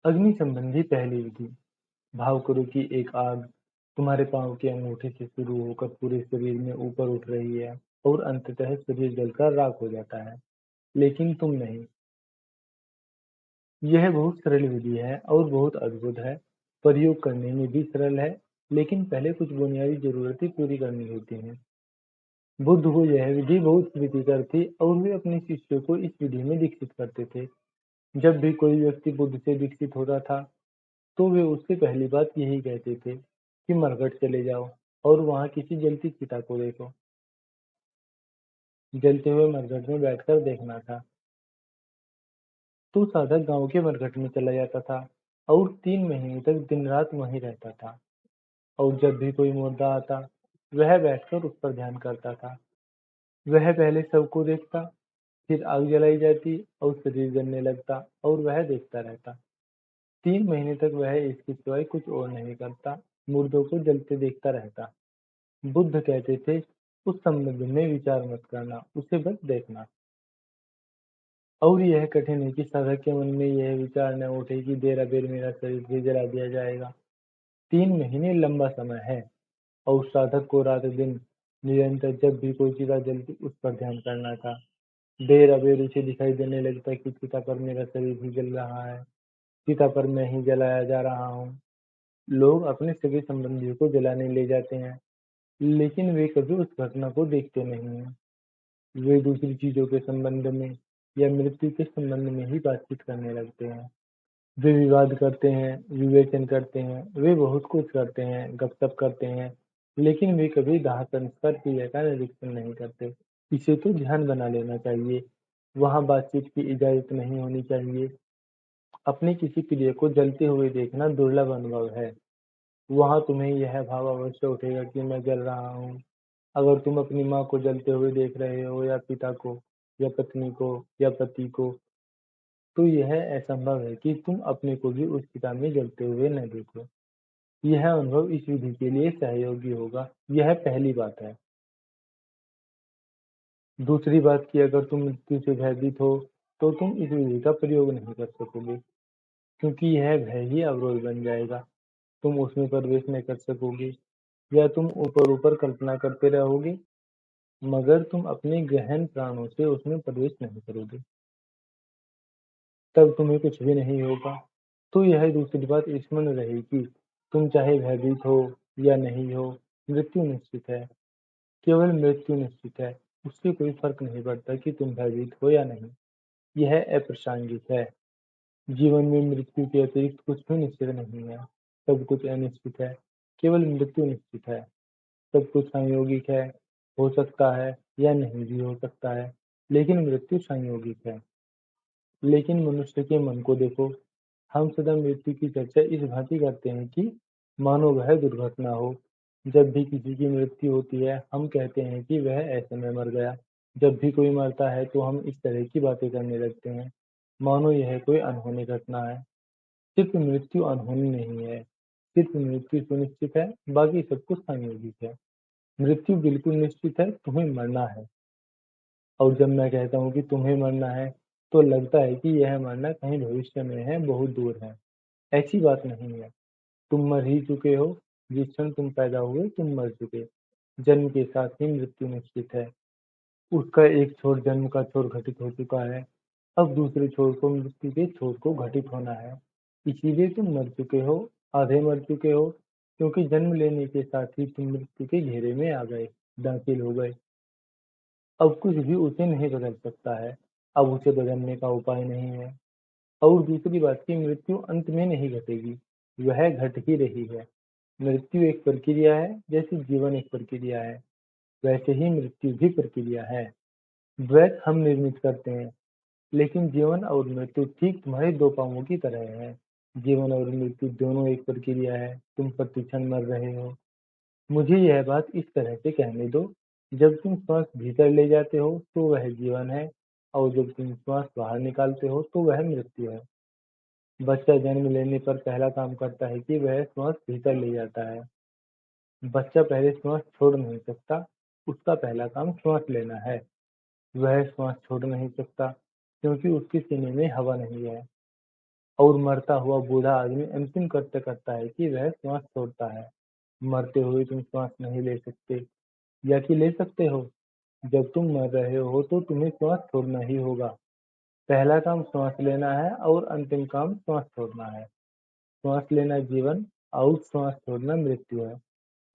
अग्नि संबंधी पहली विधि। भाव करो कि एक आग तुम्हारे पाँव के अंगूठे से शुरू होकर पूरे शरीर में ऊपर उठ रही है और अंततः शरीर जलकर राख हो जाता है, लेकिन तुम नहीं। यह बहुत सरल विधि है और बहुत अद्भुत है। प्रयोग करने में भी सरल है, लेकिन पहले कुछ बुनियादी जरूरतें पूरी करनी होती हैं। बुद्ध को यह विधि बहुत प्रीतिकर थी और वे अपने शिष्यों को इस विधि में दीक्षित करते थे। जब भी कोई व्यक्ति बुद्ध से दीक्षित होता था, तो वे उससे पहली बात यही कहते थे कि मरघट चले जाओ और वहां किसी जलती चिता को देखो। जलते हुए मरघट में बैठकर देखना था। तो साधक गांव के मरघट में चला जाता था और 3 महीने तक दिन रात वहीं रहता था। और जब भी कोई मुर्दा आता, वह बैठकर उस पर ध्यान करता था। वह पहले सबको देखता, फिर आग जलाई जाती और शरीर जलने लगता और वह देखता रहता। 3 महीने तक वह इसके सिवाय कुछ और नहीं करता, मुर्दों को जलते देखता रहता। बुद्ध कहते थे, उस संबंध में विचार मत करना, उसे बस देखना। और यह कठिन है कि साधक के मन में यह विचार न उठे कि देर अबेर मेरा शरीर भी जला दिया जाएगा। 3 महीने लंबा समय है और साधक को रात दिन निरंतर जब भी कोई चिता जलती उस पर ध्यान करना था। देर अबेर उसे दिखाई देने लगता कि चिता पर मेरा शरीर ही जल रहा है, चिता पर मैं ही जलाया जा रहा हूँ। लोग अपने सगे संबंधियों को जलाने ले जाते हैं, लेकिन वे कभी उस घटना को देखते नहीं हैं। वे दूसरी चीजों के संबंध में या मृत्यु के संबंध में ही बातचीत करने लगते हैं। वे विवाद करते हैं, विवेचन करते हैं, वे बहुत कुछ करते हैं, गपशप करते हैं, लेकिन वे कभी दाह संस्कार क्रिया का निरीक्षण नहीं करते। इसे तो ध्यान बना लेना चाहिए। वहाँ बातचीत की इजाजत नहीं होनी चाहिए। अपने किसी प्रिय को जलते हुए देखना दुर्लभ अनुभव है। वहाँ तुम्हें यह भाव अवश्य उठेगा कि मैं जल रहा हूँ। अगर तुम अपनी माँ को जलते हुए देख रहे हो, या पिता को, या पत्नी को, या पति को, तो यह असंभव है कि तुम अपने को भी उस चिता में जलते हुए न देखो। यह अनुभव इस विधि के लिए सहयोगी होगा। यह पहली बात है। दूसरी बात कि अगर तुम मृत्यु से भयभीत हो, तो तुम इस विधि का प्रयोग नहीं कर सकोगे, क्योंकि यह भय ही अवरोध बन जाएगा। तुम उसमें प्रवेश नहीं कर सकोगे, या तुम ऊपर ऊपर कल्पना करते रहोगे, मगर तुम अपने गहन प्राणों से उसमें प्रवेश नहीं करोगे। तब तुम्हें कुछ भी नहीं होगा। तो यह दूसरी बात स्मरण रहे कि तुम चाहे भयभीत हो या नहीं हो, मृत्यु निश्चित है। केवल मृत्यु निश्चित है। उससे कोई फर्क नहीं पड़ता कि तुम भयभीत हो या नहीं। यह अप्रासंगिक है। जीवन में मृत्यु के अतिरिक्त कुछ भी निश्चित नहीं है। सब कुछ अनिश्चित है। केवल मृत्यु निश्चित है। सब कुछ संयोगिक है, हो सकता है या नहीं भी हो सकता है, लेकिन मृत्यु संयोगिक है। लेकिन मनुष्य के मन को देखो। हम सदा मृत्यु की चर्चा इस भांति करते हैं कि मानो वह दुर्घटना हो। जब भी किसी की मृत्यु होती है, हम कहते हैं कि वह ऐसे में मर गया। जब भी कोई मरता है, तो हम इस तरह की बातें करने लगते हैं, मानो यह कोई अनहोनी घटना है। सिर्फ मृत्यु अनहोनी नहीं है, सिर्फ मृत्यु सुनिश्चित है, बाकी सब कुछ संयोगिक है। मृत्यु बिल्कुल निश्चित है, तुम्हें मरना है। और जब मैं कहता हूँ कि तुम्हें मरना है, तो लगता है कि यह मरना कहीं भविष्य में है, बहुत दूर है। ऐसी बात नहीं है। तुम मर ही चुके हो। जिस क्षण तुम पैदा हुए, तुम मर चुके। जन्म के साथ ही मृत्यु निश्चित है। उसका एक छोर जन्म का छोर घटित हो चुका है। अब दूसरे छोर को, मृत्यु के छोर को घटित होना है। इसीलिए तुम मर चुके हो, आधे मर चुके हो, क्योंकि जन्म लेने के साथ ही तुम मृत्यु के घेरे में आ गए, दाखिल हो गए। अब कुछ भी उसे नहीं बदल सकता है। अब उसे बदलने का उपाय नहीं है। और दूसरी बात की मृत्यु अंत में नहीं घटेगी, वह घट ही रही है। मृत्यु एक प्रक्रिया है, जैसे जीवन एक प्रक्रिया है, वैसे ही मृत्यु भी प्रक्रिया है। द्वैत हम निर्मित करते हैं, लेकिन जीवन और मृत्यु ठीक तुम्हारे दो पांवों की तरह है। जीवन और मृत्यु दोनों एक प्रक्रिया है, तुम प्रतिक्षण मर रहे हो। मुझे यह बात इस तरह से कहने दो, जब तुम श्वास भीतर ले जाते हो, तो वह जीवन है, और जब तुम श्वास बाहर निकालते हो, तो वह मृत्यु है। बच्चा जन्म लेने पर पहला काम करता है कि वह श्वास भीतर ले जाता है। बच्चा पहले श्वास छोड़ नहीं सकता, उसका पहला काम श्वास लेना है। वह श्वास छोड़ नहीं सकता, क्योंकि उसके सीने में हवा नहीं है। और मरता हुआ बूढ़ा आदमी अंतिम कृत्य करता है कि वह श्वास छोड़ता है। मरते हुए तुम श्वास नहीं ले सकते, या कि ले सकते हो? जब तुम मर रहे हो तो तुम्हें श्वास छोड़ना ही होगा। पहला काम श्वास लेना है और अंतिम काम श्वास छोड़ना है। श्वास लेना जीवन और श्वास छोड़ना मृत्यु है।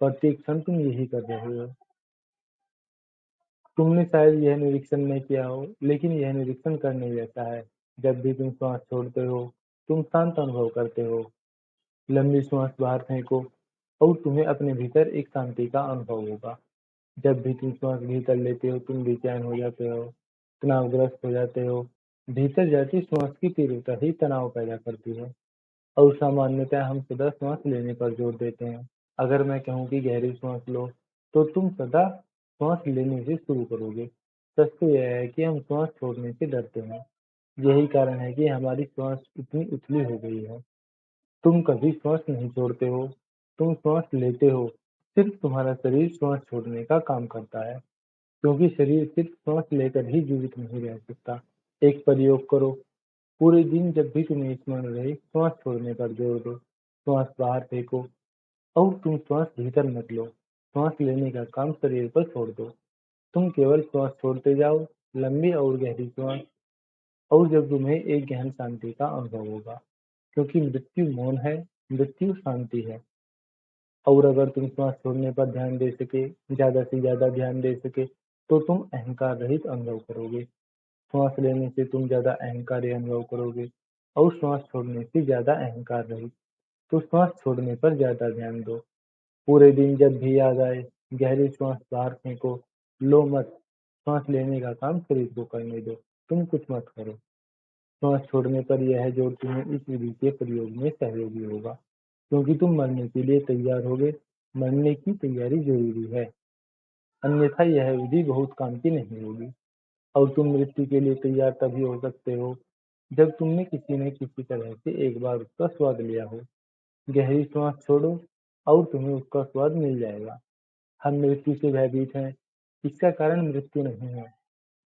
प्रत्येक क्षण तुम यही कर रहे हो। तुमने शायद यह निरीक्षण नहीं किया हो, लेकिन यह निरीक्षण करने जैसा है। जब भी तुम श्वास छोड़ते हो, तुम शांत अनुभव करते हो। लंबी श्वास बाहर फेंको और तुम्हें अपने भीतर एक शांति का अनुभव होगा। जब भी तुम श्वास भीतर लेते हो, तुम बेचैन हो जाते हो, तनावग्रस्त हो जाते हो। भीतर जाती श्वास की तीव्रता ही तनाव पैदा करती है और सामान्यतः हम सदा श्वास लेने पर जोर देते हैं। अगर मैं कहूँ कि गहरी सांस लो, तो तुम सदा सांस लेने से शुरू करोगे। सच तो यह है कि हम सांस छोड़ने से डरते हैं। यही कारण है कि हमारी सांस इतनी उथली हो गई है। तुम कभी सांस नहीं छोड़ते हो, तुम सांस लेते हो। सिर्फ तुम्हारा शरीर सांस छोड़ने का काम करता है, क्योंकि शरीर सिर्फ सांस लेकर ही जीवित नहीं रह सकता। एक प्रयोग करो, पूरे दिन जब भी तुम्हें स्मरण रहे, श्वास छोड़ने पर जोर दो। श्वास बाहर फेंको और तुम श्वास भीतर मत लो। श्वास लेने का काम शरीर पर छोड़ दो। तुम केवल श्वास छोड़ते जाओ, लंबी और गहरी श्वास। और जब तुम्हें एक गहन शांति का अनुभव होगा, क्योंकि मृत्यु मौन है, मृत्यु शांति है। और अगर तुम श्वास छोड़ने पर ध्यान दे सके, ज्यादा से ज्यादा ध्यान दे सके, तो तुम अहंकार रहित अनुभव करोगे। श्वास लेने से तुम ज्यादा अहंकारी अनुभव करोगे और श्वास छोड़ने से ज्यादा अहंकार रहित। तो श्वास छोड़ने पर ज्यादा ध्यान दो। पूरे दिन जब भी याद आए, गहरी श्वास बाहर फेंको, लो मत। श्वास लेने का काम शरीर को करने दो, तुम कुछ मत करो। श्वास छोड़ने पर यह जोर तुम्हें इस विधि के प्रयोग में सहयोगी होगा, क्योंकि तुम मरने के लिए तैयार होगे। मरने की तैयारी जरूरी है, अन्यथा यह विधि बहुत काम की नहीं होगी। और तुम मृत्यु के लिए तैयार तभी हो सकते हो, जब तुमने किसी न किसी तरह से एक बार उसका स्वाद लिया हो। गहरी सांस छोड़ो और तुम्हें उसका स्वाद मिल जाएगा। हम मृत्यु से भयभीत हैं, इसका कारण मृत्यु नहीं है।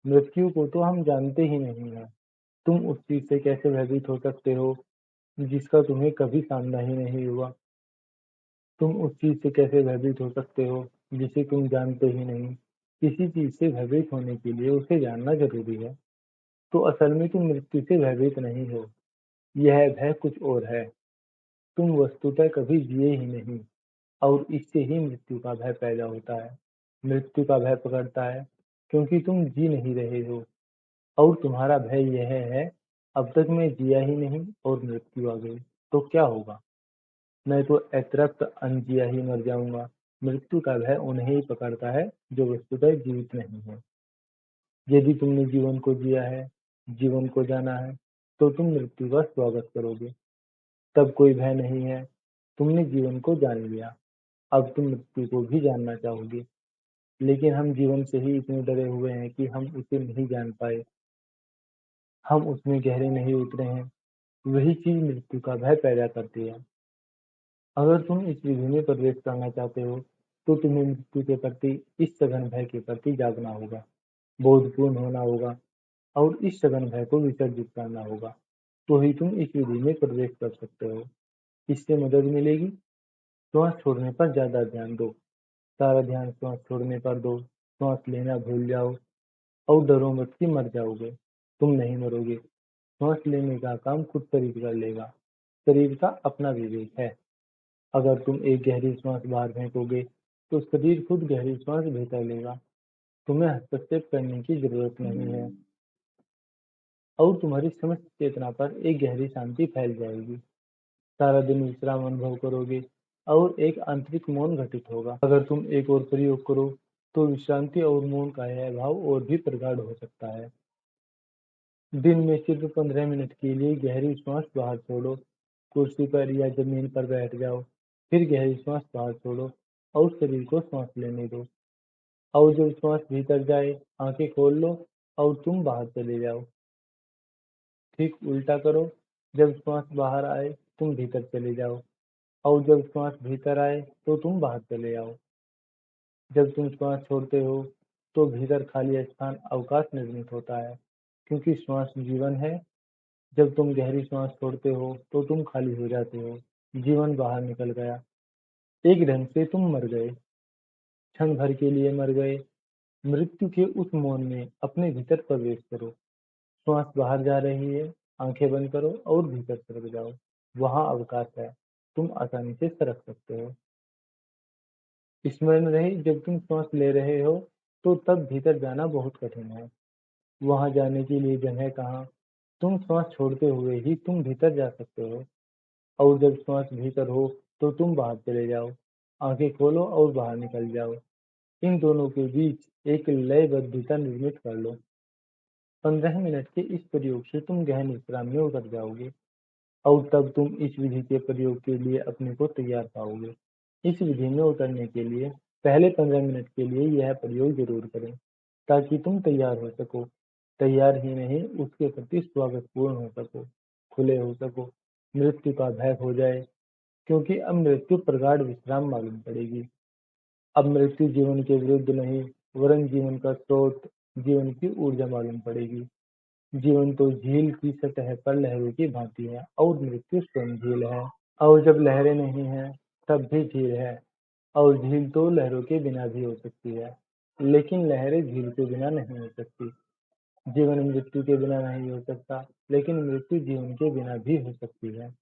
मृत्यु को तो हम जानते ही नहीं है। तुम उस चीज से कैसे भयभीत हो सकते हो जिसका तुम्हें कभी सामना ही नहीं हुआ? तुम उस चीज से कैसे भयभीत हो सकते हो जिसे तुम जानते ही नहीं? किसी चीज से भयभीत होने के लिए उसे जानना जरूरी है। तो असल में तुम मृत्यु से भयभीत नहीं हो, यह भय कुछ और है। तुम वस्तुतः कभी जिए ही नहीं, और इससे ही मृत्यु का भय पैदा होता है। मृत्यु का भय पकड़ता है क्योंकि तुम जी नहीं रहे हो, और तुम्हारा भय यह है, अब तक मैं जिया ही नहीं और मृत्यु आ गई तो क्या होगा? मैं तो अतृप्त अनजिया ही मर जाऊंगा। मृत्यु का भय उन्हें ही पकड़ता है जो वस्तुतः जीवित नहीं है। यदि तुमने जीवन को जिया है, जीवन को जाना है, तो तुम मृत्यु का स्वागत करोगे। तब कोई भय नहीं है, तुमने जीवन को जान लिया। अब तुम मृत्यु को भी जानना चाहोगे, लेकिन हम जीवन से ही इतने डरे हुए हैं कि हम उसे नहीं जान पाए। हम उसमें गहरे नहीं उतरे हैं। वही चीज मृत्यु का भय पैदा करती है। अगर तुम इस विधि में प्रवेश करना चाहते हो, तो तुम्हें मृत्यु के प्रति, इस सघन भय के प्रति जागना होगा, बोधपूर्ण होना होगा और इस सघन भय को विसर्जित करना होगा। तो ही तुम इस विधि में प्रवेश कर सकते हो। इससे मदद मिलेगी। श्वास छोड़ने पर ज्यादा ध्यान दो। सारा ध्यान श्वास छोड़ने पर दो। श्वास लेना भूल जाओ और डरो मत कि मर जाओगे। तुम नहीं मरोगे। श्वास लेने का काम खुद शरीर कर लेगा। शरीर का अपना विवेक है। अगर तुम एक गहरी श्वास बाहर फेंकोगे, तो शरीर खुद गहरी श्वास भीतर लेगा। तुम्हें हस्तक्षेप करने की जरूरत नहीं है और तुम्हारी समस्त चेतना पर एक गहरी शांति फैल जाएगी। सारा दिन विश्राम अनुभव करोगे और एक आंतरिक मौन घटित होगा। अगर तुम एक और प्रयोग करो, तो विश्रांति और मौन का यह भाव और भी प्रगाढ़ हो सकता है। दिन में सिर्फ 15 मिनट के लिए गहरी सांस बाहर छोड़ो। कुर्सी पर या जमीन पर बैठ जाओ, फिर गहरी सांस बाहर छोड़ो और शरीर को सांस लेने दो। और जब सांस भीतर जाए, आंखें खोल लो और तुम बाहर चले जाओ। ठीक उल्टा करो, जब सांस बाहर आए, तुम भीतर चले जाओ और जब सांस भीतर आए, तो तुम बाहर चले आओ। जब तुम श्वास छोड़ते हो, तो भीतर खाली स्थान अवकाश निर्मित होता है, क्योंकि श्वास जीवन है जब तुम गहरी सांस छोड़ते हो तो तुम खाली हो जाते हो, जीवन बाहर निकल गया। एक ढंग से तुम मर गए, क्षण भर के लिए मर गए। मृत्यु के उस मौन में अपने भीतर प्रवेश करो। श्वास बाहर जा रही है, आंखें बंद करो और भीतर सरक जाओ। वहां अवकाश है, तुम आसानी से सरक सकते हो। स्मरण रहे, जब तुम सांस ले रहे हो तो तब भीतर जाना बहुत कठिन है। वहां जाने के लिए जगह कहाँ? तुम सांस छोड़ते हुए ही तुम भीतर जा सकते हो। और जब सांस भीतर हो तो तुम बाहर चले जाओ। आंखें खोलो और बाहर निकल जाओ। इन दोनों के बीच एक लयबद्धता निर्मित कर लो। 15 मिनट के इस प्रयोग से तुम गहन विश्राम में उतर जाओगे और तब तुम इस विधि के प्रयोग के लिए अपने को तैयार पाओगे। इस विधि में उतरने के लिए पहले 15 मिनट के लिए यह प्रयोग जरूर करें, ताकि तुम तैयार हो सको। तैयार ही नहीं, उसके प्रति स्वागतपूर्ण हो सको, खुले हो सको, मृत्यु का भय हो जाए, क्योंकि अब मृत्यु प्रगाढ़ विश्राम मालूम पड़ेगी। अब मृत्यु जीवन के विरुद्ध नहीं, वरन जीवन का स्रोत, जीवन की ऊर्जा मालूम पड़ेगी। जीवन तो झील की सतह पर लहरों की भांति है और मृत्यु स्वयं झील है। और जब लहरें नहीं हैं, तब भी झील है। और झील तो लहरों के बिना भी हो सकती है, लेकिन लहरें झील के बिना नहीं हो सकती। जीवन मृत्यु के बिना नहीं हो सकता, लेकिन मृत्यु जीवन के बिना भी हो सकती है,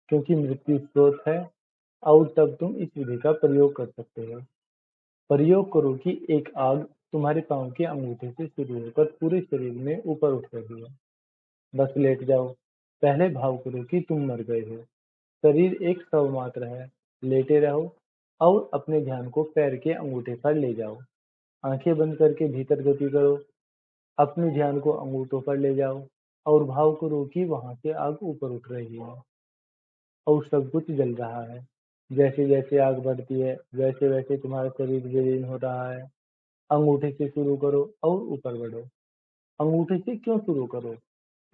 क्योंकि मृत्यु स्रोत है। और तब तुम इस विधि का प्रयोग कर सकते हो। प्रयोग करो कि एक आग तुम्हारे पाँव के अंगूठे से शुरू होकर पूरे शरीर में ऊपर उठ रही है। बस लेट जाओ। पहले भाव करो कि तुम मर गए हो। शरीर एक शव मात्र है। लेटे रहो और अपने ध्यान को पैर के अंगूठे पर ले जाओ। आंखें बंद करके भीतर गति करो। अपने ध्यान को अंगूठों पर ले जाओ और भाव करो कि वहां से आग ऊपर उठ रही है और सब कुछ जल रहा है। जैसे जैसे आग बढ़ती है, वैसे वैसे तुम्हारा शरीर विलीन हो रहा है। अंगूठे से शुरू करो और ऊपर बढ़ो। अंगूठे से क्यों शुरू करो?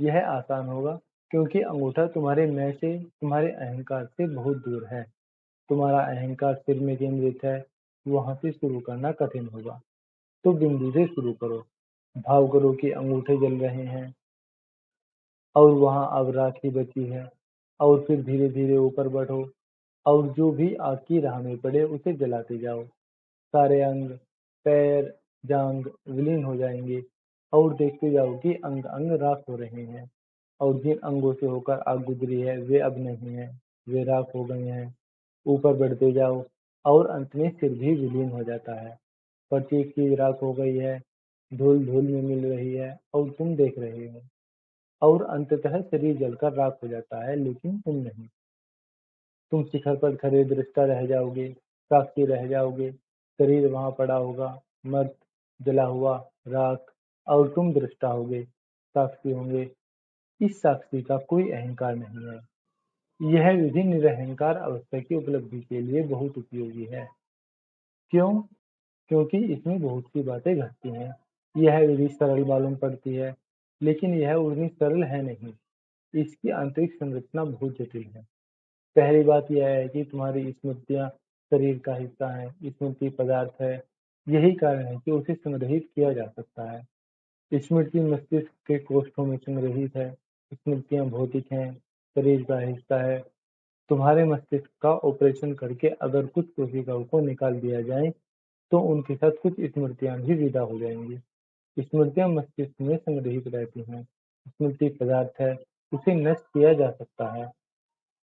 यह आसान होगा, क्योंकि अंगूठा तुम्हारे मैं से, तुम्हारे अहंकार से बहुत दूर है। तुम्हारा अहंकार सिर में केंद्रित है, वहां से शुरू करना कठिन होगा। तो बिंदु से शुरू करो। भाव करो कि अंगूठे जल रहे हैं और वहां अब राख ही बची है। और फिर धीरे धीरे ऊपर बढ़ो और जो भी आग की राह में पड़े उसे जलाते जाओ। सारे अंग, पैर, जांघ विलीन हो जाएंगे और देखते जाओ कि अंग अंग राख हो रहे हैं। और जिन अंगों से होकर आग गुजरी है वे अब नहीं है, वे राख हो गए हैं। ऊपर बढ़ते जाओ और अंत में सिर भी विलीन हो जाता है। प्रत्येक चीज राख हो गई है, धूल धूल में मिल रही है और तुम देख रहे हो। और अंततः शरीर जलकर राख हो जाता है, लेकिन तुम नहीं। तुम शिखर पर खड़े दृष्टा रह जाओगे, साक्षी रह जाओगे। शरीर वहां पड़ा होगा, मर्त, जला हुआ, राख। और तुम दृष्टा होगे, साक्षी होंगे। इस साक्षी का कोई अहंकार नहीं है। यह विधि निरहंकार अवस्था की उपलब्धि के लिए बहुत उपयोगी है। क्यों? क्योंकि इसमें बहुत सी बातें घटती हैं। यह विधि सरल मालूम पड़ती है, लेकिन यह उतनी सरल है नहीं। इसकी आंतरिक संरचना बहुत जटिल है। पहली बात यह है कि तुम्हारी स्मृतियाँ शरीर का हिस्सा हैं, स्मृति पदार्थ है। यही कारण है कि उसे संग्रहित किया जा सकता है। स्मृति मस्तिष्क के कोष्ठों में संग्रहित है। स्मृतियाँ भौतिक हैं, शरीर का हिस्सा है। तुम्हारे मस्तिष्क का ऑपरेशन करके अगर कुछ कोशिकाओं को निकाल दिया जाए, तो उनके साथ कुछ स्मृतियाँ भी विदा हो जाएंगी। स्मृतियाँ मस्तिष्क में संग्रहित रहती हैं। स्मृति पदार्थ है, उसे नष्ट किया जा सकता है।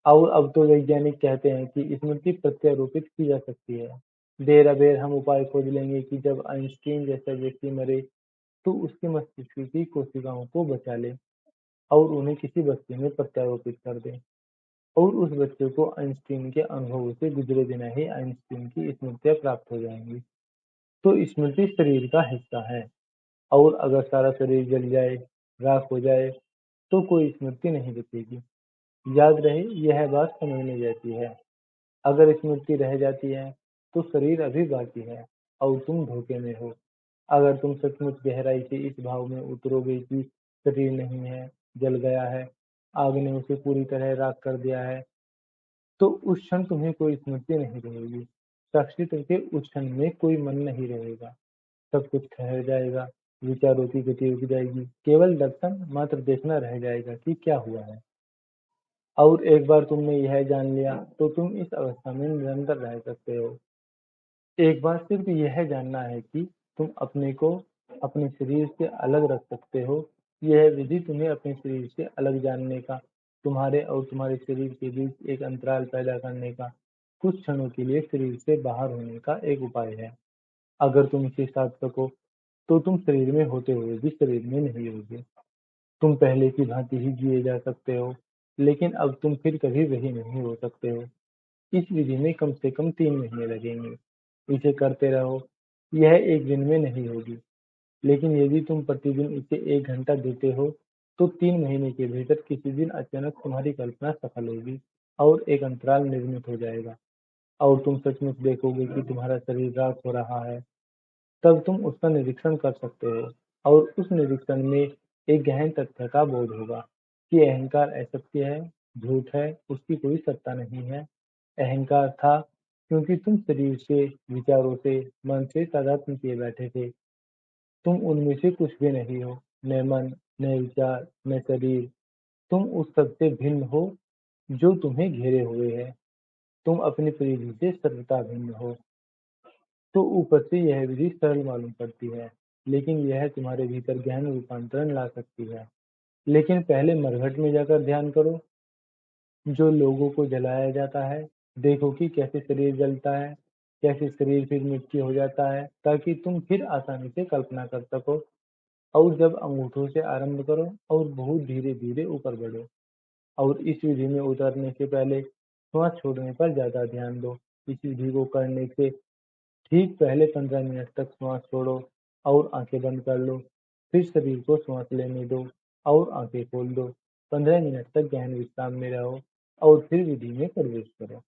और अब तो वैज्ञानिक कहते हैं कि स्मृति प्रत्यारोपित की जा सकती है। देर अबेर हम उपाय खोज लेंगे कि जब आइंस्टीन जैसा व्यक्ति मरे तो उसके मस्तिष्क की कोशिकाओं को बचा ले और उन्हें किसी बच्चे में प्रत्यारोपित कर दे। और उस बच्चे को आइंस्टीन के अनुभवों से गुजरे बिना ही आइंस्टीन की स्मृतियाँ प्राप्त हो जाएंगी। तो स्मृति शरीर का हिस्सा है। और अगर सारा शरीर जल जाए, राख हो जाए, तो कोई स्मृति नहीं बचेगी। याद रहे, यह बात समझने जैसी है। अगर स्मृति रह जाती है, तो शरीर अभी बाकी है और तुम धोखे में हो। अगर तुम सचमुच गहराई से इस भाव में उतरोगे कि शरीर नहीं है, जल गया है, आग ने उसे पूरी तरह राख कर दिया है, तो उस क्षण तुम्हें कोई स्मृति नहीं रहेगी। साक्षी के उस क्षण में कोई मन नहीं रहेगा। सब कुछ ठहर जाएगा। विचारों की गति रुक जाएगी, केवल दर्शन मात्र देखना रह जाएगा कि क्या हुआ है। और एक बार तुमने यह जान लिया तो तुम इस अवस्था में निरंतर रह सकते हो। एक बार सिर्फ यह जानना है कि तुम अपने को अपने शरीर से अलग रख सकते हो। यह विधि तुम्हें अपने शरीर से अलग जानने का, तुम्हारे और तुम्हारे शरीर के बीच एक अंतराल पैदा करने का, कुछ क्षणों के लिए शरीर से बाहर होने का एक उपाय है। अगर तुम इसे साध सको तो तुम शरीर में होते हुए भी शरीर में नहीं होगे। तुम पहले की भांति ही जिए जा सकते हो, लेकिन अब तुम फिर कभी वही नहीं हो सकते हो। इस विधि में कम से कम 3 महीने लगेंगे। इसे करते रहो। यह एक दिन में नहीं होगी, लेकिन यदि तुम प्रतिदिन इसे 1 घंटा देते हो, तो 3 महीने के भीतर किसी दिन अचानक तुम्हारी कल्पना सफल होगी और एक अंतराल निर्मित हो जाएगा और तुम सचमुच देखोगे कि तुम्हारा शरीर रास हो रहा है। तब तुम उसका निरीक्षण कर सकते हो और उस निरीक्षण में एक गहन तथ्य का बोध होगा कि अहंकार असत्य है, झूठ है, उसकी कोई सत्ता नहीं है। अहंकार था क्योंकि तुम शरीर से, विचारों से, मन से तादात्म्य किए बैठे थे। तुम उनमें से कुछ भी नहीं हो, न मन, न विचार, न शरीर। तुम उस सब से भिन्न हो जो तुम्हें घेरे हुए है। तुम अपनी परिधि से सर्वथा भिन्न हो। तो ऊपर से यह विधि सरल मालूम पड़ती है, लेकिन यह तुम्हारे भीतर गहन रूपांतरण ला सकती है। लेकिन पहले मरघट में जाकर ध्यान करो, जो लोगों को जलाया जाता है। देखो कि कैसे शरीर जलता है, कैसे शरीर फिर मिट्टी हो जाता है, ताकि तुम फिर आसानी से कल्पना कर सको। और जब अंगूठों से आरंभ करो और बहुत धीरे-धीरे ऊपर बढ़ो। और इस विधि में उतरने से पहले श्वास छोड़ने पर ज़्यादा ध्यान दो। इस विधि को करने से ठीक पहले 15 मिनट तक श्वास छोड़ो और आंखें बंद कर लो। फिर शरीर को श्वास लेने दो और आंखें खोल दो। 15 मिनट तक गहन विश्राम में रहो और फिर विधि में प्रवेश करो।